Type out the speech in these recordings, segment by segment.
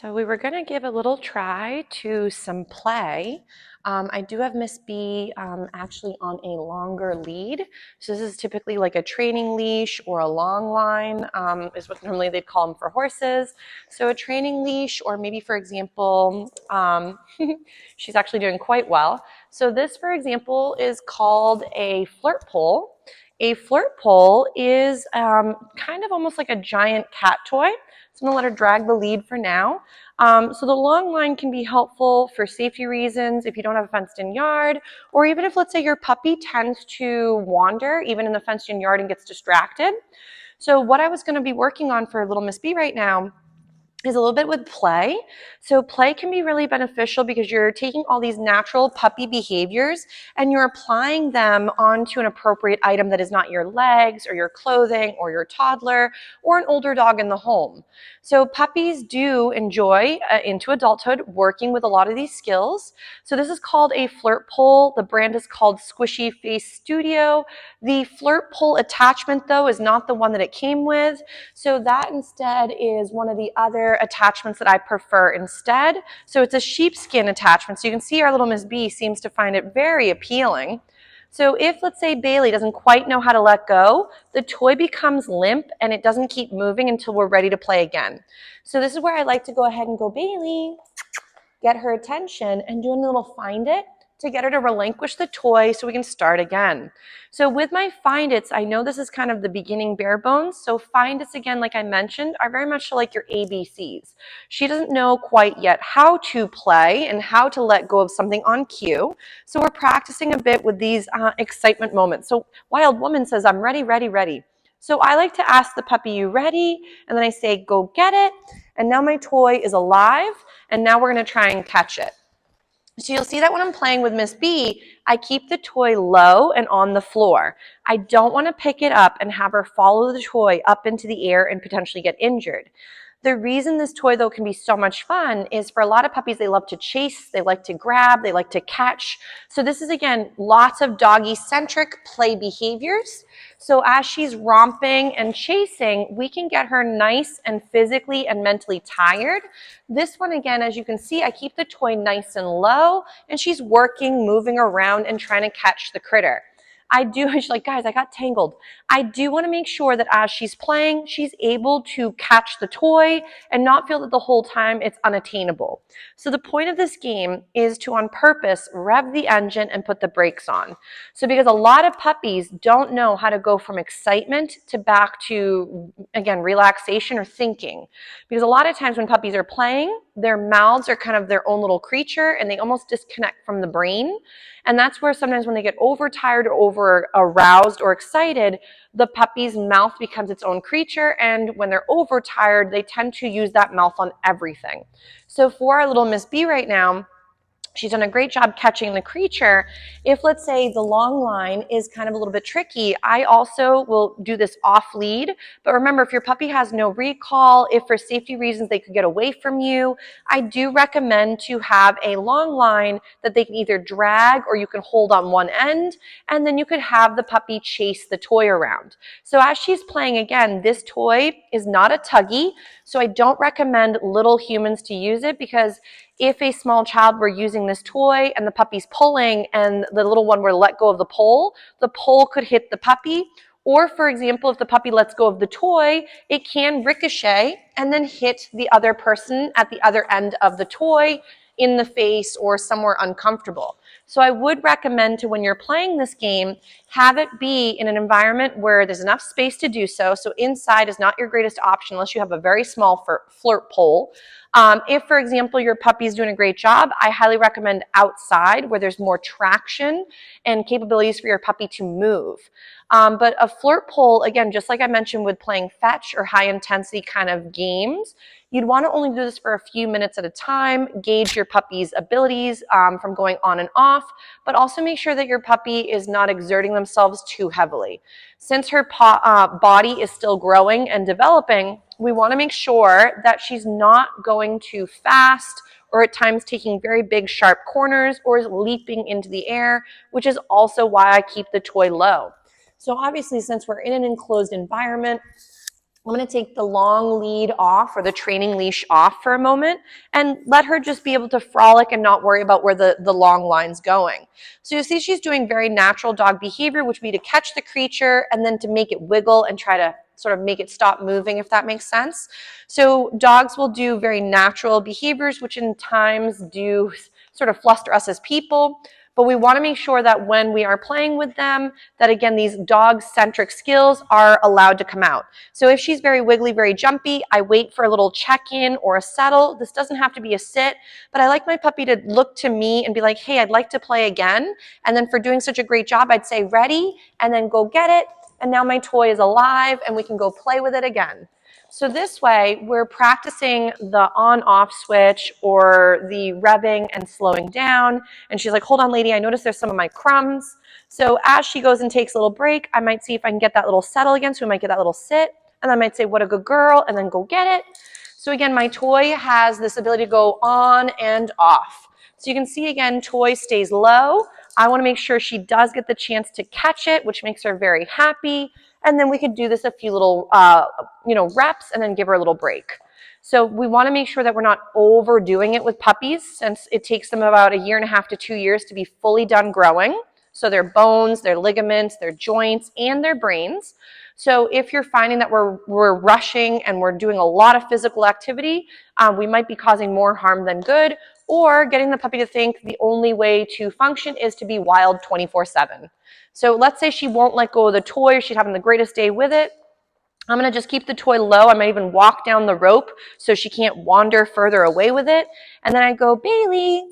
So we were going to give a little try to some play. I do have Miss B actually on a longer lead. So this is typically like a training leash or a long line is what normally they'd call them for horses. So a training leash, or maybe for example, she's actually doing quite well. So this, for example, is called a flirt pole. A flirt pole is kind of almost like a giant cat toy. So I'm gonna let her drag the lead for now. So the long line can be helpful for safety reasons if you don't have a fenced-in yard, or even if, let's say, your puppy tends to wander even in the fenced-in yard and gets distracted. So what I was going to be working on for little Miss B right now is a little bit with play. So play can be really beneficial because you're taking all these natural puppy behaviors and you're applying them onto an appropriate item that is not your legs or your clothing or your toddler or an older dog in the home. So puppies do enjoy into adulthood working with a lot of these skills. So this is called a flirt pole. The brand is called Squishy Face Studio. The flirt pole attachment, though, is not the one that it came with. So that instead is one of the other attachments that I prefer instead. So it's a sheepskin attachment. So you can see our little Miss B seems to find it very appealing. So if, let's say, Bailey doesn't quite know how to let go, the toy becomes limp and it doesn't keep moving until we're ready to play again. So this is where I like to go ahead and go, Bailey, get her attention and do a little find it to get her to relinquish the toy so we can start again. So with my find its, I know this is kind of the beginning bare bones. So find its, again, like I mentioned, are very much like your ABCs. She doesn't know quite yet how to play and how to let go of something on cue. So we're practicing a bit with these excitement moments. So Wild Woman says, I'm ready, ready, ready. So I like to ask the puppy, you ready? And then I say, go get it. And now my toy is alive. And now we're going to try and catch it. So you'll see that when I'm playing with Miss B, I keep the toy low and on the floor. I don't want to pick it up and have her follow the toy up into the air and potentially get injured. The reason this toy, though, can be so much fun is for a lot of puppies, they love to chase, they like to grab, they like to catch. So this is, again, lots of doggy-centric play behaviors. So as she's romping and chasing, we can get her nice and physically and mentally tired. This one, again, as you can see, I keep the toy nice and low, and she's working, moving around, and trying to catch the critter. She's like, guys, I got tangled. I do want to make sure that as she's playing, she's able to catch the toy and not feel that the whole time it's unattainable. So the point of this game is to, on purpose, rev the engine and put the brakes on. So because a lot of puppies don't know how to go from excitement to back to, again, relaxation or thinking. Because a lot of times when puppies are playing, their mouths are kind of their own little creature and they almost disconnect from the brain. And that's where sometimes when they get overtired or over aroused or excited, the puppy's mouth becomes its own creature. And when they're overtired, they tend to use that mouth on everything. So for our little Miss B right now, she's done a great job catching the creature. If, let's say, the long line is kind of a little bit tricky, I also will do this off lead. But remember, if your puppy has no recall, if for safety reasons they could get away from you, I do recommend to have a long line that they can either drag or you can hold on one end, and then you could have the puppy chase the toy around. So as she's playing, again, this toy is not a tuggy, so I don't recommend little humans to use it, because if a small child were using this toy and the puppy's pulling and the little one were to let go of the pole could hit the puppy. Or, for example, if the puppy lets go of the toy, it can ricochet and then hit the other person at the other end of the toy in the face or somewhere uncomfortable. So I would recommend to, when you're playing this game, have it be in an environment where there's enough space to do so. So inside is not your greatest option unless you have a very small flirt pole. If, for example, your puppy is doing a great job, I highly recommend outside where there's more traction and capabilities for your puppy to move. But a flirt pole, again, just like I mentioned with playing fetch or high intensity kind of games, you'd want to only do this for a few minutes at a time, gauge your puppy's abilities from going on and off, but also make sure that your puppy is not exerting themselves too heavily. Since her body is still growing and developing, we want to make sure that she's not going too fast or at times taking very big sharp corners or is leaping into the air, which is also why I keep the toy low. So obviously, since we're in an enclosed environment, I'm going to take the long lead off, or the training leash off, for a moment and let her just be able to frolic and not worry about where the long line's going. So you see she's doing very natural dog behavior, which would be to catch the creature and then to make it wiggle and try to sort of make it stop moving, if that makes sense. So dogs will do very natural behaviors, which in times do sort of fluster us as people. But we want to make sure that when we are playing with them, that again, these dog-centric skills are allowed to come out. So if she's very wiggly, very jumpy, I wait for a little check-in or a settle. This doesn't have to be a sit, but I like my puppy to look to me and be like, hey, I'd like to play again. And then for doing such a great job, I'd say ready, and then go get it. And now my toy is alive and we can go play with it again. So this way, we're practicing the on-off switch or the revving and slowing down. And she's like, hold on, lady, I noticed there's some of my crumbs. So as she goes and takes a little break, I might see if I can get that little settle again. So we might get that little sit. And I might say, what a good girl, and then go get it. So again, my toy has this ability to go on and off. So you can see again, toy stays low. I want to make sure she does get the chance to catch it, which makes her very happy. And then we could do this a few little, reps and then give her a little break. So we want to make sure that we're not overdoing it with puppies, since it takes them about 1.5 to 2 years to be fully done growing. So their bones, their ligaments, their joints, and their brains. So if you're finding that we're rushing and we're doing a lot of physical activity, we might be causing more harm than good, or getting the puppy to think the only way to function is to be wild 24/7. So let's say she won't let go of the toy, or she's having the greatest day with it. I'm going to just keep the toy low. I might even walk down the rope so she can't wander further away with it. And then I go, Bailey,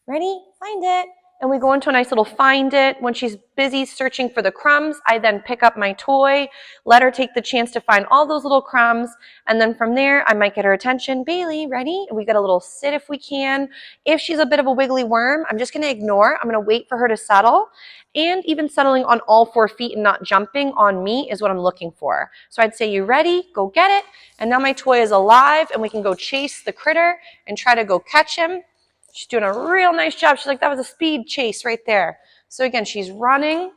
ready? Find it. And we go into a nice little find it. When she's busy searching for the crumbs, I then pick up my toy, let her take the chance to find all those little crumbs. And then from there, I might get her attention. Bailey, ready? And we get a little sit if we can. If she's a bit of a wiggly worm, I'm just going to ignore. I'm going to wait for her to settle. And even settling on all 4 feet and not jumping on me is what I'm looking for. So I'd say, you ready? Go get it. And now my toy is alive and we can go chase the critter and try to go catch him. She's doing a real nice job. She's like, that was a speed chase right there. So again, she's running.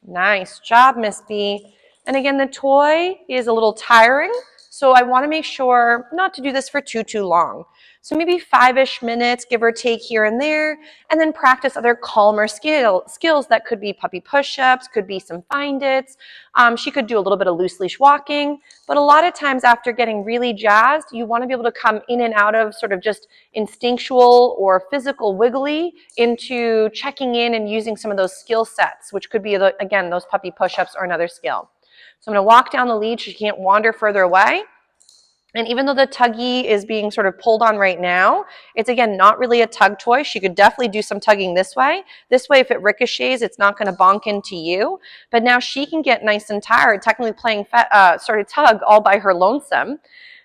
Nice job, Miss B. And again, the toy is a little tiring. So I want to make sure not to do this for too long. So maybe 5-ish minutes, give or take here and there, and then practice other calmer skills that could be puppy push-ups, could be some find-its. She could do a little bit of loose leash walking, but a lot of times after getting really jazzed, you want to be able to come in and out of sort of just instinctual or physical wiggly into checking in and using some of those skill sets, which could be, again, those puppy push-ups or another skill. So I'm going to walk down the lead so she can't wander further away. And even though the tuggy is being sort of pulled on right now, it's again not really a tug toy. She could definitely do some tugging this way. This way, if it ricochets, it's not going to bonk into you. But now she can get nice and tired, technically playing sort of tug all by her lonesome.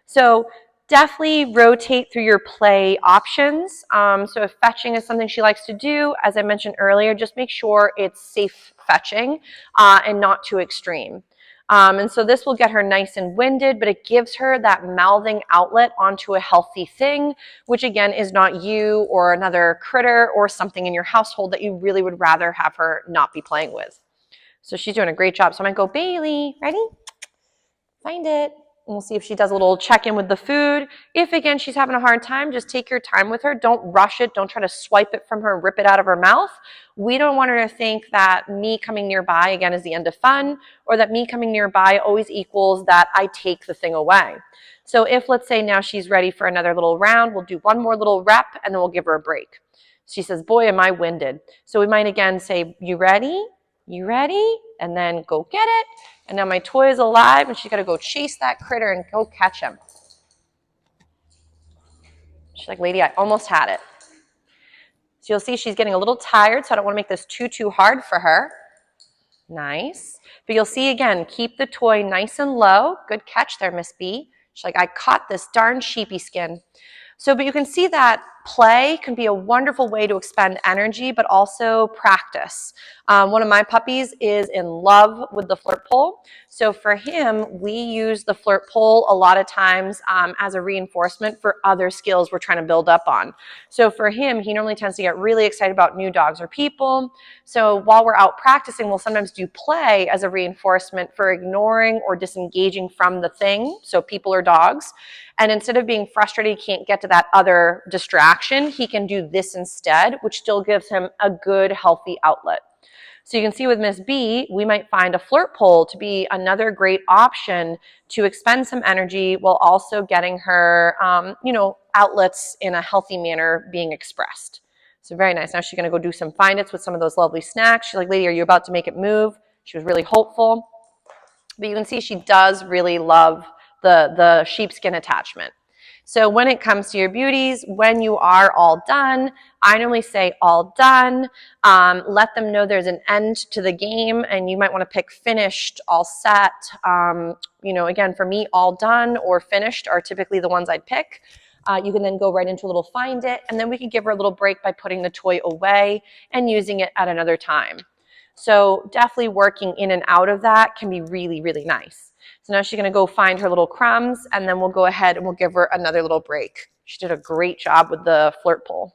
So definitely rotate through your play options. So if fetching is something she likes to do, as I mentioned earlier, just make sure it's safe fetching and not too extreme. And so this will get her nice and winded, but it gives her that mouthing outlet onto a healthy thing, which again is not you or another critter or something in your household that you really would rather have her not be playing with. So she's doing a great job. So I'm going to go, Bailey, ready? Find it. And we'll see if she does a little check-in with the food. If, again, she's having a hard time, just take your time with her. Don't rush it. Don't try to swipe it from her, rip it out of her mouth. We don't want her to think that me coming nearby, again, is the end of fun, or that me coming nearby always equals that I take the thing away. So if, let's say, now she's ready for another little round, we'll do one more little rep, and then we'll give her a break. She says, boy, am I winded. So we might, again, say, you ready? You ready? And then go get it. And now my toy is alive, and she's got to go chase that critter and go catch him. She's like, lady, I almost had it. So you'll see she's getting a little tired, so I don't want to make this too hard for her. Nice. But you'll see, again, keep the toy nice and low. Good catch there, Miss B. She's like, I caught this darn sheepy skin. So, but you can see that play can be a wonderful way to expend energy, but also practice. One of my puppies is in love with the Flirt pole. So for him, we use the Flirt pole a lot of times as a reinforcement for other skills we're trying to build up on. So for him, he normally tends to get really excited about new dogs or people. So while we're out practicing, we'll sometimes do play as a reinforcement for ignoring or disengaging from the thing, so people or dogs. And instead of being frustrated he can't get to that other distraction, he can do this instead, which still gives him a good, healthy outlet. So you can see with Miss B, we might find a Flirt pole to be another great option to expend some energy while also getting her, outlets in a healthy manner being expressed. So very nice. Now she's going to go do some find its with some of those lovely snacks. She's like, lady, are you about to make it move? She was really hopeful. But you can see she does really love the sheepskin attachment. So when it comes to your beauties, when you are all done, I normally say all done. Let them know there's an end to the game, and you might want to pick finished, all set. Again, for me, all done or finished are typically the ones I'd pick. You can then go right into a little find it, and then we can give her a little break by putting the toy away and using it at another time. So definitely working in and out of that can be really, really nice. So now she's going to go find her little crumbs, and then we'll go ahead and we'll give her another little break. She did a great job with the Flirt pole.